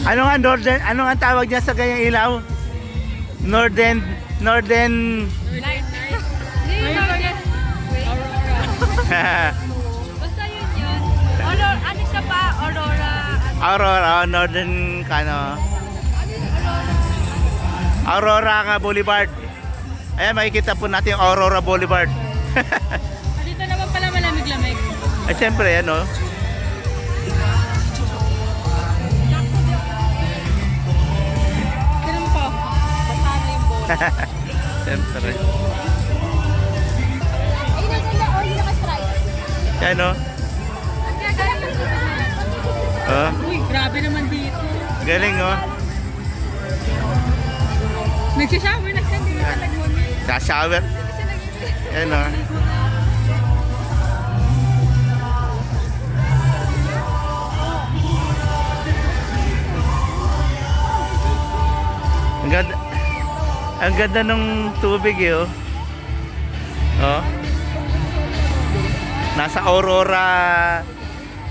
Ano nga northern, ano nga tawag niya sa ganyang ilaw? Northern Light. Hindi, northern. Basta yun yun. Aurora, ano siya pa? Aurora. Aurora, northern ano? Aurora nga Boulevard. Ayan, makikita po natin yung Aurora Boulevard. Dito naman pala malamig-lamig. Ay, siyempre, ano? Ganun po. Basado yung bowl. Siyempre. Ayun ang ganda. Oh, yung naka-stripe. Yan, no? Ang gagawin ko. Oh, Uy, grabe naman dito. galing, oh. Nagsishower na siya. Hindi na talagmon. Sa shower. Yan, oh. Ang ganda ng tubig, eh, oh. Oh. Nasa Aurora,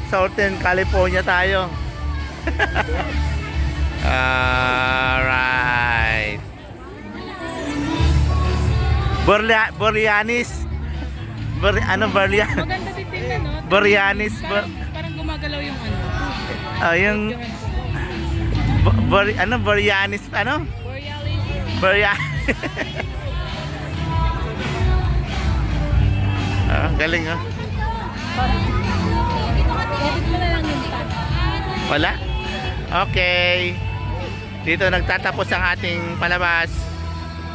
Southern California tayo. Alright. Borealis. Ano Borealis? Maganda din tingnan, no? Borealis. Parang gumagalaw yung ano. Yung ano Borealis, ano? Borealis. Borealis. Galing, oh. Edit mo na lang yung tag. Wala? Okay. Dito nagtatapos ang ating palabas.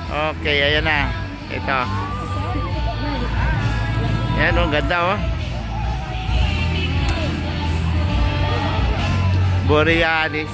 Okay, ayan na. Ito. Ayan, oh, ganda, oh. Borealis.